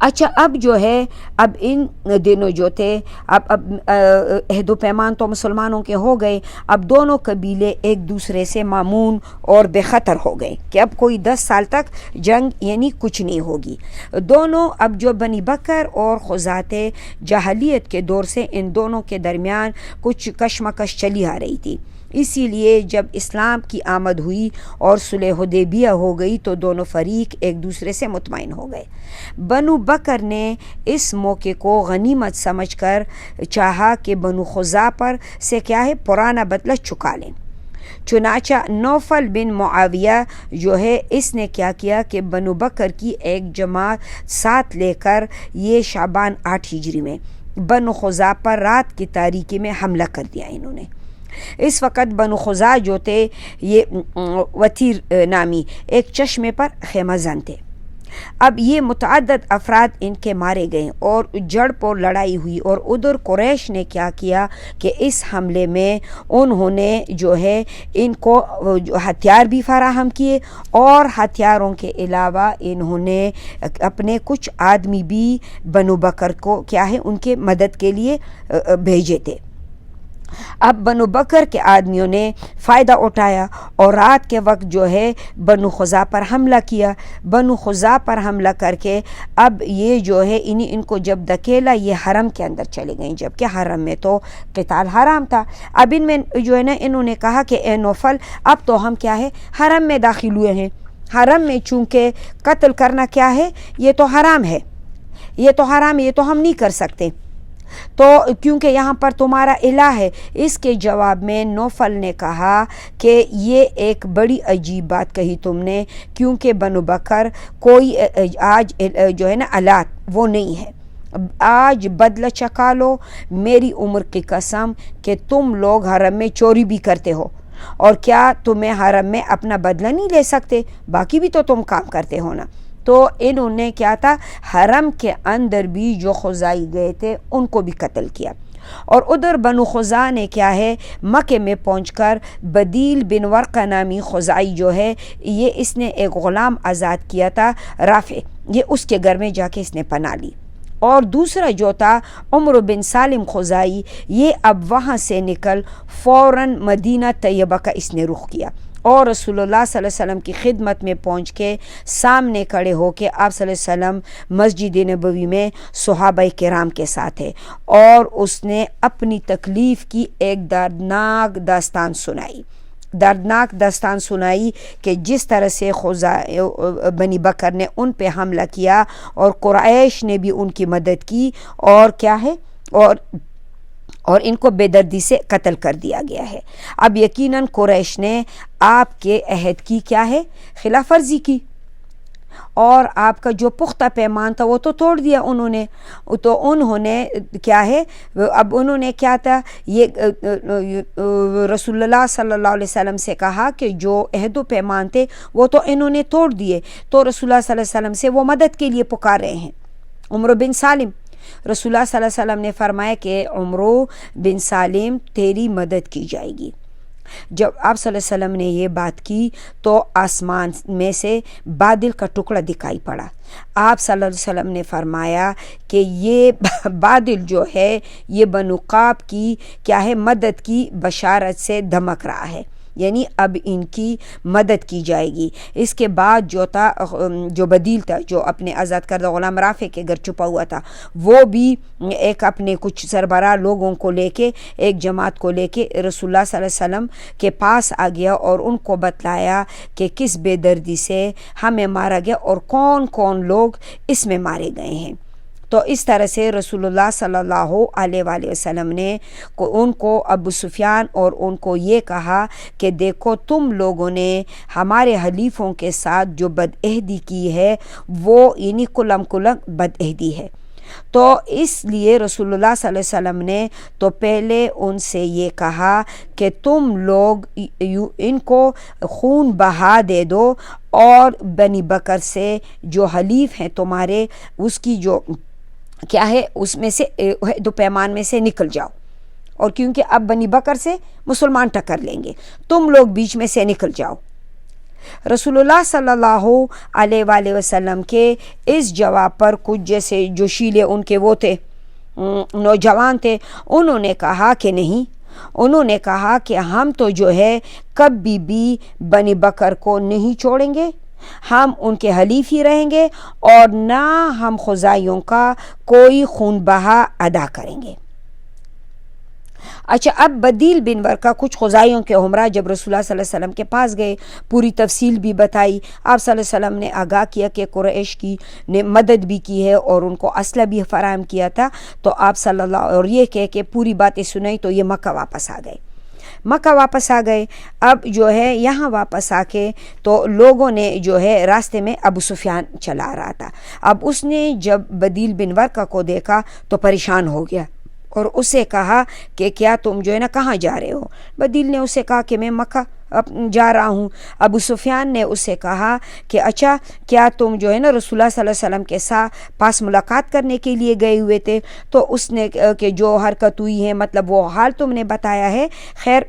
[SPEAKER 2] اچھا، اب جو ہے اب ان دنوں جو تھے اب عہد و پیمان تو مسلمانوں کے ہو گئے، اب دونوں قبیلے ایک دوسرے سے مامون اور بے خطر ہو گئے کہ اب کوئی 10 سال تک جنگ یعنی کچھ نہیں ہوگی۔ دونوں اب جو بنی بکر اور خزاعت جاہلیت کے دور سے ان دونوں کے درمیان کچھ کشمکش چلی آ رہی تھی، اسی لیے جب اسلام کی آمد ہوئی اور صلح حدیبیہ ہو گئی تو دونوں فریق ایک دوسرے سے مطمئن ہو گئے۔ بنو بکر نے اس موقع کو غنیمت سمجھ کر چاہا کہ بنو خزاعہ پر سے کیا ہے پرانا بدلہ چکا لیں۔ چنانچہ نوفل بن معاویہ جو ہے اس نے کیا کیا کہ بنو بکر کی ایک جماعت ساتھ لے کر یہ شعبان 8 ہجری میں بنو خزاعہ پر رات کی تاریکی میں حملہ کر دیا انہوں نے۔ اس وقت بنو خزاعہ جو تھے یہ وتیر نامی ایک چشمے پر خیمہ زن تھے۔ اب یہ متعدد افراد ان کے مارے گئے اور جڑ پر لڑائی ہوئی، اور ادھر قریش نے کیا کیا کہ اس حملے میں انہوں نے جو ہے ان کو ہتھیار بھی فراہم کیے، اور ہتھیاروں کے علاوہ انہوں نے اپنے کچھ آدمی بھی بنو بکر کو کیا ہے ان کے مدد کے لیے بھیجے تھے۔ اب بنو بکر کے آدمیوں نے فائدہ اٹھایا اور رات کے وقت جو ہے بنو خزاعہ پر حملہ کیا۔ بنو خزاعہ پر حملہ کر کے اب یہ جو ہے ان کو جب دھکیلا یہ حرم کے اندر چلے گئیں، جبکہ حرم میں تو قتال حرام تھا۔ اب ان میں جو ہے نا انہوں نے کہا کہ اے نوفل، اب تو ہم کیا ہے حرم میں داخل ہوئے ہیں، حرم میں چونکہ قتل کرنا کیا ہے یہ تو حرام ہے، یہ تو حرام ہے، یہ تو ہم نہیں کر سکتے، تو کیونکہ یہاں پر تمہارا الہ ہے۔ اس کے جواب میں نوفل نے کہا کہ یہ ایک بڑی عجیب بات کہی تم نے، کیونکہ بنو بکر کوئی آج جو ہے نا الات وہ نہیں ہے، آج بدلہ چکا لو، میری عمر کی قسم کہ تم لوگ حرم میں چوری بھی کرتے ہو، اور کیا تمہیں حرم میں اپنا بدلہ نہیں لے سکتے؟ باقی بھی تو تم کام کرتے ہو نا۔ تو انہوں نے کیا تھا حرم کے اندر بھی جو خزائی گئے تھے ان کو بھی قتل کیا، اور ادھر بنو خزاعہ نے کیا ہے مکے میں پہنچ کر بدیل بن ورقہ نامی خزائی جو ہے یہ اس نے ایک غلام آزاد کیا تھا رافع، یہ اس کے گھر میں جا کے اس نے پناہ لی، اور دوسرا جو تھا عمر بن سالم خزائی، یہ اب وہاں سے نکل فوراً مدینہ طیبہ کا اس نے رخ کیا، اور رسول اللہ صلی اللہ علیہ وسلم کی خدمت میں پہنچ کے سامنے کھڑے ہو کے آپ صلی اللہ علیہ وسلم مسجد نبوی میں صحابہ کرام کے ساتھ ہے، اور اس نے اپنی تکلیف کی ایک دردناک داستان سنائی کہ جس طرح سے بنی بکر نے ان پہ حملہ کیا اور قریش نے بھی ان کی مدد کی، اور کیا ہے اور ان کو بے دردی سے قتل کر دیا گیا ہے۔ اب یقیناً قریش نے آپ کے عہد کی کیا ہے خلاف ورزی کی، اور آپ کا جو پختہ پیمان تھا وہ تو توڑ دیا انہوں نے، تو انہوں نے کیا ہے اب انہوں نے کیا تھا یہ رسول اللہ صلی اللہ علیہ وسلم سے کہا کہ جو عہد و پیمان تھے وہ تو انہوں نے توڑ دیے، تو رسول اللہ صلی اللہ علیہ وسلم سے وہ مدد کے لیے پکار رہے ہیں۔ عمر بن سالم، رسول اللہ صلی اللہ علیہ وسلم نے فرمایا کہ عمرو بن سالم تیری مدد کی جائے گی۔ جب آپ صلی اللہ علیہ وسلم نے یہ بات کی تو آسمان میں سے بادل کا ٹکڑا دکھائی پڑا۔ آپ صلی اللہ علیہ وسلم نے فرمایا کہ یہ بادل جو ہے یہ بنو قاب کی کیا ہے مدد کی بشارت سے دمک رہا ہے، یعنی اب ان کی مدد کی جائے گی۔ اس کے بعد جو تھا جو بدیل تھا جو اپنے آزاد کردہ غلام رافع کے گھر چھپا ہوا تھا، وہ بھی ایک اپنے کچھ سربراہ لوگوں کو لے کے ایک جماعت کو لے کے رسول اللہ صلی اللہ علیہ وسلم کے پاس آ گیا اور ان کو بتلایا کہ کس بے دردی سے ہمیں مارا گیا اور کون کون لوگ اس میں مارے گئے ہیں۔ تو اس طرح سے رسول اللہ صلی اللہ علیہ وآلہ وسلم نے ان کو ابو سفیان اور ان کو یہ کہا کہ دیکھو تم لوگوں نے ہمارے حلیفوں کے ساتھ جو بدعہدی کی ہے وہ یعنی کلم بد عہدی ہے، تو اس لیے رسول اللہ صلی اللہ علیہ وسلم نے تو پہلے ان سے یہ کہا کہ تم لوگ ان کو خون بہا دے دو اور بنی بکر سے جو حلیف ہیں تمہارے اس کی جو کیا ہے اس میں سے دو پیمان میں سے نکل جاؤ، اور کیونکہ اب بنی بکر سے مسلمان ٹکر لیں گے، تم لوگ بیچ میں سے نکل جاؤ۔ رسول اللہ صلی اللہ علیہ وآلہ وسلم کے اس جواب پر کچھ جیسے جوشیلے ان کے وہ تھے نوجوان تھے، انہوں نے کہا کہ نہیں، انہوں نے کہا کہ ہم تو جو ہے کبھی بھی بنی بکر کو نہیں چھوڑیں گے، ہم ان کے حلیف ہی رہیں گے اور نہ ہم خزائیوں کا کوئی خون بہا ادا کریں گے۔ اچھا، اب بدیل بن ورقہ کچھ خزائیوں کے ہمراہ جب رسول اللہ صلی اللہ علیہ وسلم کے پاس گئے، پوری تفصیل بھی بتائی، آپ صلی اللہ علیہ وسلم نے آگاہ کیا کہ قریش کی نے مدد بھی کی ہے اور ان کو اسلحہ بھی فراہم کیا تھا، تو آپ صلی اللہ اور یہ کہہ کہ پوری باتیں سنائی تو یہ مکہ واپس آ گئے۔ مکہ واپس آ گئے۔ اب جو ہے یہاں واپس آ کے تو لوگوں نے جو ہے راستے میں ابو سفیان چلا رہا تھا، اب اس نے جب بدیل بن ورقہ کو دیکھا تو پریشان ہو گیا اور اسے کہا کہ کیا تم جو ہے نا کہاں جا رہے ہو؟ بدیل نے اسے کہا کہ میں مکہ جا رہا ہوں۔ ابو سفیان نے اسے کہا کہ اچھا کیا تم جو ہے نا رسول اللہ صلی اللہ علیہ وسلم کے ساتھ پاس ملاقات کرنے کے لیے گئے ہوئے تھے؟ تو اس نے کہ جو حرکت ہوئی ہے مطلب وہ حال تم نے بتایا ہے، خیر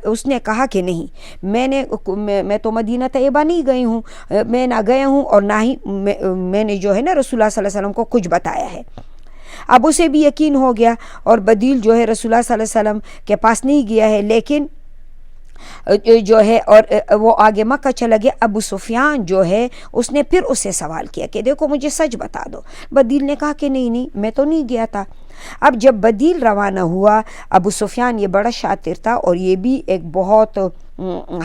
[SPEAKER 2] اس نے کہا کہ نہیں، میں تو مدینہ طیبہ نہیں گئی ہوں، میں نہ گیا ہوں اور نہ ہی میں نے جو ہے نا رسول اللہ صلی اللہ علیہ وسلم کو کچھ بتایا ہے۔ اب اسے بھی یقین ہو گیا اور بدیل جو ہے رسول اللہ صلی اللہ علیہ وسلم کے پاس نہیں گیا ہے، لیکن جو ہے اور وہ آگے مکہ چلا گیا۔ ابو سفیان جو ہے اس نے پھر اسے سوال کیا کہ دیکھو مجھے سچ بتا دو۔ بدیل نے کہا کہ نہیں میں تو نہیں گیا تھا۔ اب جب بدیل روانہ ہوا، ابو سفیان یہ بڑا شاطر تھا اور یہ بھی ایک بہت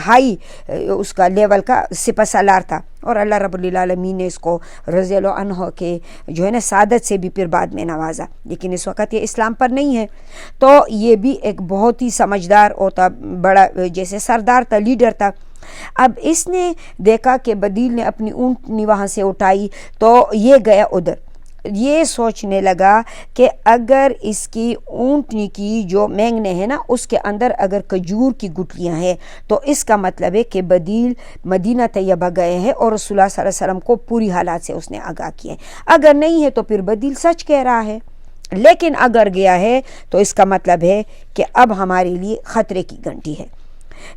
[SPEAKER 2] ہائی اس کا لیول کا سپہ سالار تھا، اور اللہ رب العالمین نے اس کو رضی اللہ عنہ کے جو ہے نا سعادت سے بھی پھر بعد میں نوازا، لیکن اس وقت یہ اسلام پر نہیں ہے۔ تو یہ بھی ایک بہت ہی سمجھدار ہوتا، بڑا جیسے سردار تھا، لیڈر تھا۔ اب اس نے دیکھا کہ بدیل نے اپنی اونٹنی وہاں سے اٹھائی تو یہ گیا ادھر، یہ سوچنے لگا کہ اگر اس کی اونٹنی کی جو مینگنے ہیں نا اس کے اندر اگر کھجور کی گٹلیاں ہیں تو اس کا مطلب ہے کہ بدیل مدینہ طیبہ گئے ہیں اور رسول اللہ صلی اللہ علیہ وسلم کو پوری حالات سے اس نے آگاہ کیا ہے۔ اگر نہیں ہے تو پھر بدیل سچ کہہ رہا ہے، لیکن اگر گیا ہے تو اس کا مطلب ہے کہ اب ہمارے لیے خطرے کی گھنٹی ہے۔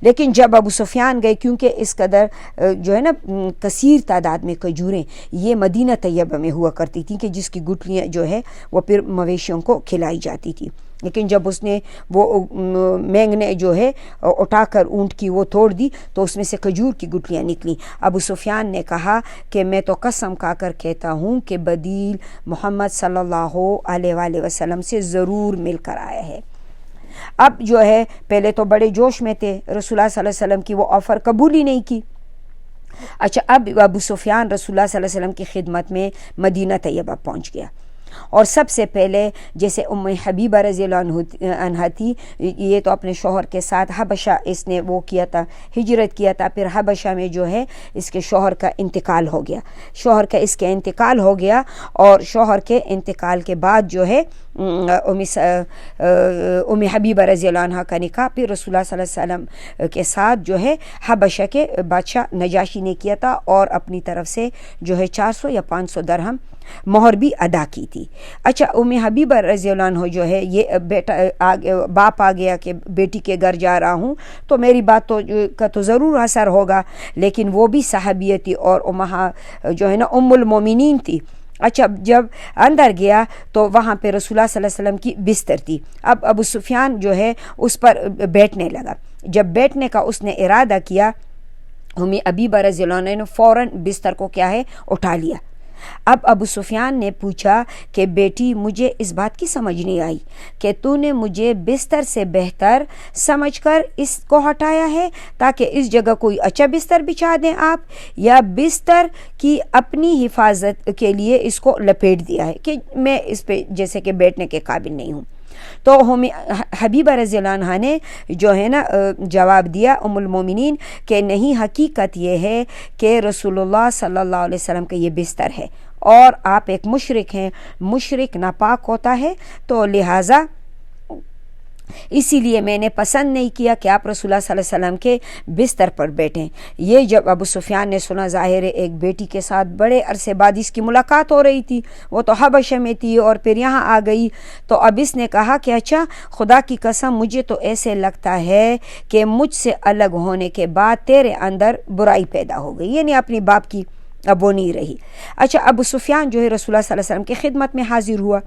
[SPEAKER 2] لیکن جب ابو سفیان گئے، کیونکہ اس قدر جو ہے نا کثیر تعداد میں کھجوریں یہ مدینہ طیبہ میں ہوا کرتی تھیں کہ جس کی گٹلیاں جو ہے وہ پھر مویشیوں کو کھلائی جاتی تھی، لیکن جب اس نے وہ مینگنے جو ہے اٹھا کر اونٹ کی وہ توڑ دی تو اس میں سے کھجور کی گٹلیاں نکلیں۔ ابو سفیان نے کہا کہ میں تو قسم کھا کر کہتا ہوں کہ بدیل محمد صلی اللہ علیہ وآلہ وسلم سے ضرور مل کر آیا ہے۔ اب جو ہے پہلے تو بڑے جوش میں تھے، رسول اللہ صلی اللہ علیہ وسلم کی وہ آفر قبول ہی نہیں کی۔ اچھا، اب ابو سفیان رسول اللہ صلی اللہ علیہ وسلم کی خدمت میں مدینہ طیبہ پہنچ گیا، اور سب سے پہلے جیسے ام حبیبہ رضی اللہ عنہا تھی، یہ تو اپنے شوہر کے ساتھ حبشہ اس نے وہ کیا تھا، ہجرت کیا تھا، پھر حبشہ میں جو ہے اس کے شوہر کا انتقال ہو گیا، شوہر کا اس کے انتقال ہو گیا، اور شوہر کے انتقال کے بعد جو ہے ام حبیبہ رضی اللہ عنہ کا نکاح پھر رسول اللہ صلی اللہ علیہ وسلم کے ساتھ جو ہے حبشہ کے بادشاہ نجاشی نے کیا تھا، اور اپنی طرف سے جو ہے 400 یا 500 درہم مہر بھی ادا کی تھی۔ اچھا، ام حبیبہ رضی اللہ عنہ جو ہے یہ بیٹا باپ آ گیا کہ بیٹی کے گھر جا رہا ہوں تو میری بات کا تو ضرور اثر ہوگا، لیکن وہ بھی صحابیہ تھی اور جو ہے نا ام المومنین تھی۔ اچھا، جب اندر گیا تو وہاں پہ رسول اللہ صلی اللہ علیہ وسلم کی بستر تھی، اب ابو سفیان جو ہے اس پر بیٹھنے لگا۔ جب بیٹھنے کا اس نے ارادہ کیا، ام حبیبہ رضی اللہ عنہ نے فوراً بستر کو کیا ہے اٹھا لیا۔ اب ابو سفیان نے پوچھا کہ بیٹی مجھے اس بات کی سمجھ نہیں آئی کہ تو نے مجھے بستر سے بہتر سمجھ کر اس کو ہٹایا ہے تاکہ اس جگہ کوئی اچھا بستر بچھا دیں آپ، یا بستر کی اپنی حفاظت کے لیے اس کو لپیٹ دیا ہے کہ میں اس پہ جیسے کہ بیٹھنے کے قابل نہیں ہوں؟ تو حبیبہ رضی اللہ عنہ نے جو ہے نا جواب دیا ام المومنین کہ نہیں، حقیقت یہ ہے کہ رسول اللہ صلی اللہ علیہ وسلم کا یہ بستر ہے اور آپ ایک مشرک ہیں، مشرک ناپاک ہوتا ہے، تو لہٰذا اسی لیے میں نے پسند نہیں کیا کہ آپ رسول اللہ صلی اللہ علیہ وسلم کے بستر پر بیٹھیں۔ یہ جب ابو سفیان نے سنا، ظاہر ہے ایک بیٹی کے ساتھ بڑے عرصے بعد اس کی ملاقات ہو رہی تھی، وہ تو حبشہ میں تھی اور پھر یہاں آ گئی، تو اب اس نے کہا کہ اچھا خدا کی قسم مجھے تو ایسے لگتا ہے کہ مجھ سے الگ ہونے کے بعد تیرے اندر برائی پیدا ہو گئی، یعنی اپنی باپ کی اب وہ نہیں رہی۔ اچھا ابو سفیان جو ہے رسول اللہ صلی اللہ علیہ وسلم کی خدمت میں حاضر ہوا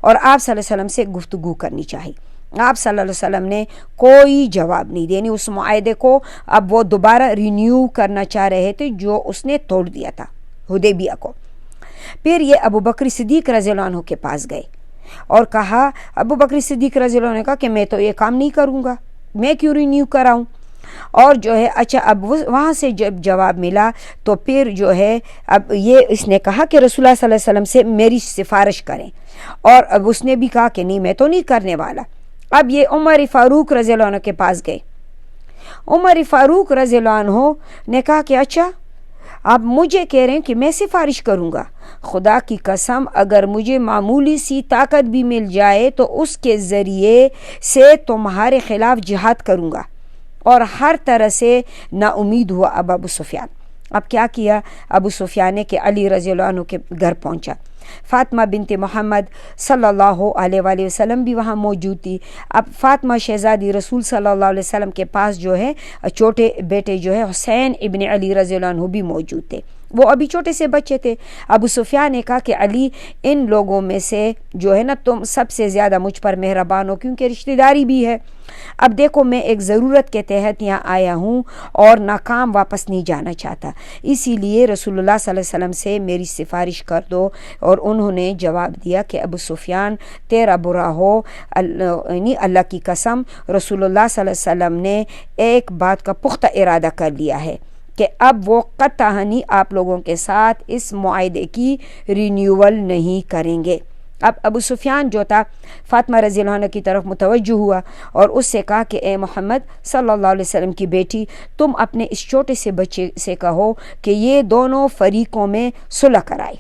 [SPEAKER 2] اور آپ صلی اللہ علیہ وسلم سے گفتگو کرنی چاہی۔ آپ صلی اللہ علیہ وسلم نے کوئی جواب نہیں دیا، یعنی اس معاہدے کو اب وہ دوبارہ رینیو کرنا چاہ رہے تھے جو اس نے توڑ دیا تھا حدیبیہ کو۔ پھر یہ ابو بکر صدیق رضی اللہ عنہ کے پاس گئے اور کہا، ابو بکر صدیق رضی اللہ عنہ نے کہا کہ میں تو یہ کام نہیں کروں گا، میں کیوں رینیو کراؤں؟ اور جو ہے اچھا اب وہاں سے جب جواب ملا تو پھر جو ہے اب یہ اس نے کہا کہ رسول اللہ صلی اللہ علیہ وسلم سے میری سفارش کریں، اور اب اس نے بھی کہا کہ نہیں میں تو نہیں کرنے والا۔ اب یہ عمر فاروق رضی اللہ عنہ کے پاس گئے۔ عمر فاروق رضی اللہ عنہ نے کہا کہ اچھا آپ مجھے کہہ رہے ہیں کہ میں سفارش کروں گا، خدا کی قسم اگر مجھے معمولی سی طاقت بھی مل جائے تو اس کے ذریعے سے تمہارے خلاف جہاد کروں گا۔ اور ہر طرح سے نا امید ہوا ابو سفیان۔ اب کیا کیا ابو سفیان نے کہ علی رضی اللہ عنہ کے گھر پہنچا، فاطمہ بنت محمد صلی اللہ علیہ وآلہ وسلم بھی وہاں موجود تھی۔ اب فاطمہ شہزادی رسول صلی اللہ علیہ وسلم کے پاس جو ہے چھوٹے بیٹے جو ہے حسین ابن علی رضی اللہ عنہ بھی موجود تھے، وہ ابھی چھوٹے سے بچے تھے۔ ابو سفیان نے کہا کہ علی ان لوگوں میں سے جو ہے نا تم سب سے زیادہ مجھ پر مہربان ہو، کیونکہ رشتہ داری بھی ہے۔ اب دیکھو میں ایک ضرورت کے تحت یہاں آیا ہوں اور ناکام واپس نہیں جانا چاہتا، اسی لیے رسول اللہ صلی اللہ علیہ وسلم سے میری سفارش کر دو۔ اور انہوں نے جواب دیا کہ ابو سفیان تیرا برا ہو، یعنی اللہ کی قسم رسول اللہ صلی اللہ علیہ وسلم نے ایک بات کا پختہ ارادہ کر لیا ہے کہ اب وہ قطعاً آپ لوگوں کے ساتھ اس معاہدے کی رینیول نہیں کریں گے۔ اب ابو سفیان جو تھا فاطمہ رضی اللہ عنہ کی طرف متوجہ ہوا اور اس سے کہا کہ اے محمد صلی اللہ علیہ وسلم کی بیٹی، تم اپنے اس چھوٹے سے بچے سے کہو کہ یہ دونوں فریقوں میں صلح کرائے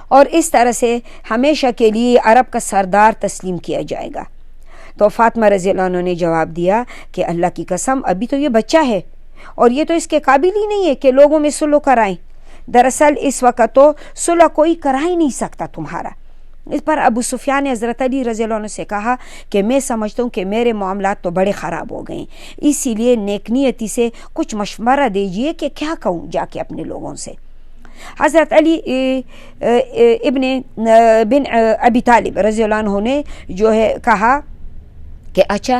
[SPEAKER 2] اور اس طرح سے ہمیشہ کے لیے عرب کا سردار تسلیم کیا جائے گا۔ تو فاطمہ رضی اللہ عنہ نے جواب دیا کہ اللہ کی قسم ابھی تو یہ بچہ ہے اور یہ تو اس کے قابل ہی نہیں ہے کہ لوگوں میں صلح کرائیں، دراصل اس وقت تو صلح کوئی کرا ہی نہیں سکتا تمہارا۔ اس پر ابو سفیان نے حضرت علی رضی اللہ عنہ سے کہا کہ میں سمجھتا ہوں کہ میرے معاملات تو بڑے خراب ہو گئے ہیں، اسی لیے نیک نیتی سے کچھ مشورہ دیجئے کہ کیا کہوں جا کے اپنے لوگوں سے۔ حضرت علی بن ابی طالب رضی اللہ عنہ نے جو ہے کہا کہ اچھا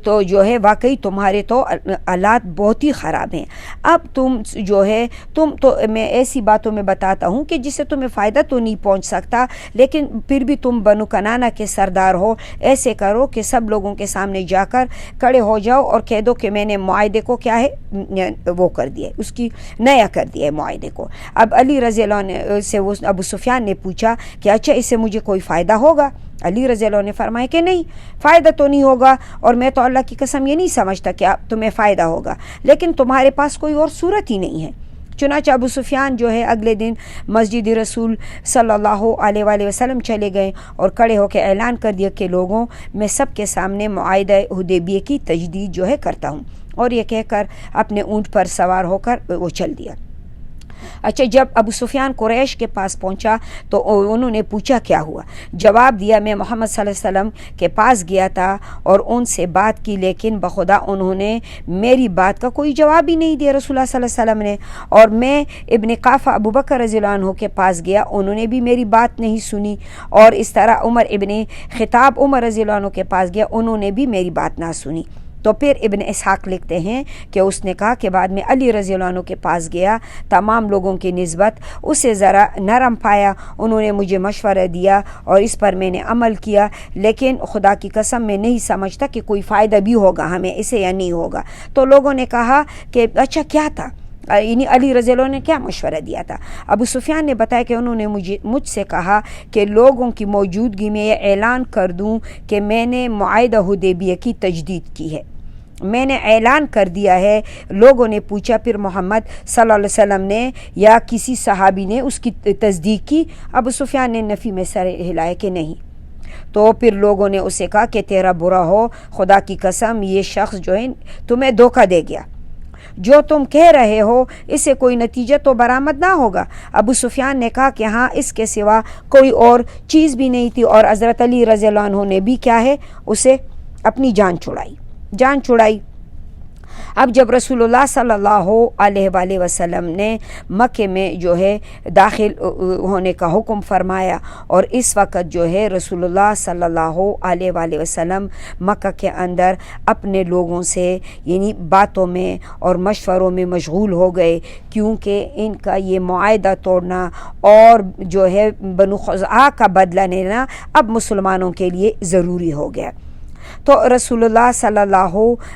[SPEAKER 2] تو جو ہے واقعی تمہارے تو حالات بہت ہی خراب ہیں، اب تم جو ہے تم تو میں ایسی باتوں میں بتاتا ہوں کہ جس سے تمہیں فائدہ تو نہیں پہنچ سکتا، لیکن پھر بھی تم بنو کنانہ کے سردار ہو، ایسے کرو کہ سب لوگوں کے سامنے جا کر کھڑے ہو جاؤ اور کہہ دو کہ میں نے معاہدے کو کیا ہے وہ کر دیا، اس کی نیا کر دیا ہے معاہدے کو۔ اب علی رضی اللہ عنہ سے ابو سفیان نے پوچھا کہ اچھا اس سے مجھے کوئی فائدہ ہوگا؟ علی رضی اللہ عنہ نے فرمایا کہ نہیں، فائدہ تو نہیں ہوگا، اور میں تو اللہ کی قسم یہ نہیں سمجھتا کہ تمہیں فائدہ ہوگا، لیکن تمہارے پاس کوئی اور صورت ہی نہیں ہے۔ چنانچہ ابو سفیان جو ہے اگلے دن مسجد رسول صلی اللہ علیہ وآلہ وسلم چلے گئے اور کھڑے ہو کے اعلان کر دیا کہ لوگوں میں سب کے سامنے معاہدہ حدیبیہ کی تجدید جو ہے کرتا ہوں، اور یہ کہہ کر اپنے اونٹ پر سوار ہو کر وہ چل دیا۔ اچھا جب ابو سفیان قریش کے پاس پہنچا تو انہوں نے پوچھا کیا ہوا؟ جواب دیا میں محمد صلی اللہ علیہ وسلم کے پاس گیا تھا اور ان سے بات کی، لیکن بخدا انہوں نے میری بات کا کوئی جواب ہی نہیں دیا رسول اللہ صلی اللہ علیہ وسلم نے، اور میں ابن قافہ ابو بکر رضی اللہ عنہ کے پاس گیا، انہوں نے بھی میری بات نہیں سنی، اور اس طرح عمر ابن خطاب عمر رضی اللہ عنہ کے پاس گیا، انہوں نے بھی میری بات نہ سنی۔ تو پھر ابن اسحاق لکھتے ہیں کہ اس نے کہا کہ بعد میں علی رضی اللہ عنہ کے پاس گیا، تمام لوگوں کی نسبت اسے ذرا نرم پایا، انہوں نے مجھے مشورہ دیا اور اس پر میں نے عمل کیا، لیکن خدا کی قسم میں نہیں سمجھتا کہ کوئی فائدہ بھی ہوگا ہمیں اسے یا نہیں ہوگا۔ تو لوگوں نے کہا کہ اچھا کیا تھا، یعنی علی رضی اللہ عنہ نے کیا مشورہ دیا تھا؟ ابو سفیان نے بتایا کہ انہوں نے مجھ سے کہا کہ لوگوں کی موجودگی میں یہ اعلان کر دوں کہ میں نے معاہدہ حدیبیہ کی تجدید کی ہے، میں نے اعلان کر دیا ہے۔ لوگوں نے پوچھا پھر محمد صلی اللہ علیہ وسلم نے یا کسی صحابی نے اس کی تصدیق کی؟ ابو سفیان نے نفی میں سر ہلایا کہ نہیں۔ تو پھر لوگوں نے اسے کہا کہ تیرا برا ہو، خدا کی قسم یہ شخص جو ہے تمہیں دھوکہ دے گیا، جو تم کہہ رہے ہو اس سے کوئی نتیجہ تو برآمد نہ ہوگا۔ ابو سفیان نے کہا کہ ہاں، اس کے سوا کوئی اور چیز بھی نہیں تھی، اور حضرت علی رضی اللہ عنہ نے بھی کیا ہے اسے اپنی جان چھڑائی۔ اب جب رسول اللہ صلی اللہ علیہ وآلہ وسلم نے مکے میں جو ہے داخل ہونے کا حکم فرمایا، اور اس وقت جو ہے رسول اللہ صلی اللہ علیہ وآلہ وسلم مکہ کے اندر اپنے لوگوں سے یعنی باتوں میں اور مشوروں میں مشغول ہو گئے، کیونکہ ان کا یہ معاہدہ توڑنا اور جو ہے بنو خزاعہ کا بدلہ لینا اب مسلمانوں کے لیے ضروری ہو گیا۔ تو رسول اللہ صلی اللہ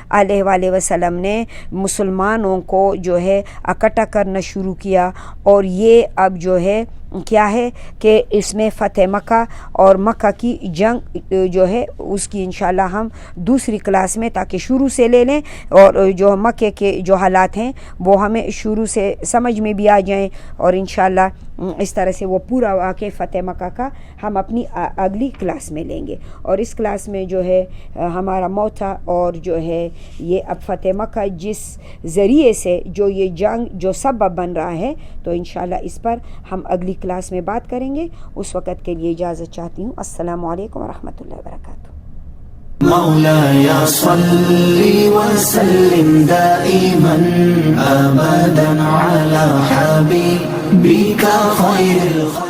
[SPEAKER 2] علیہ وآلہ وسلم نے مسلمانوں کو جو ہے اکٹھا کرنا شروع کیا، اور یہ اب جو ہے کیا ہے کہ اس میں فتح مکہ اور مکہ کی جنگ جو ہے اس کی انشاءاللہ ہم دوسری کلاس میں تاکہ شروع سے لے لیں، اور جو مکے کے جو حالات ہیں وہ ہمیں شروع سے سمجھ میں بھی آ جائیں، اور انشاءاللہ اس طرح سے وہ پورا واقع فتح مکہ کا ہم اپنی اگلی کلاس میں لیں گے۔ اور اس کلاس میں جو ہے ہمارا موتھا اور جو ہے یہ اب فتح مکہ جس ذریعے سے جو یہ جنگ جو سبب بن رہا ہے، تو انشاءاللہ اس پر ہم اگلی کلاس میں بات کریں گے۔ اس وقت کے لیے اجازت چاہتی ہوں۔ السلام علیکم ورحمۃ اللہ وبرکاتہ۔
[SPEAKER 1] مولاي صل وسلم دائما أبدا على حبيبك خير الخلق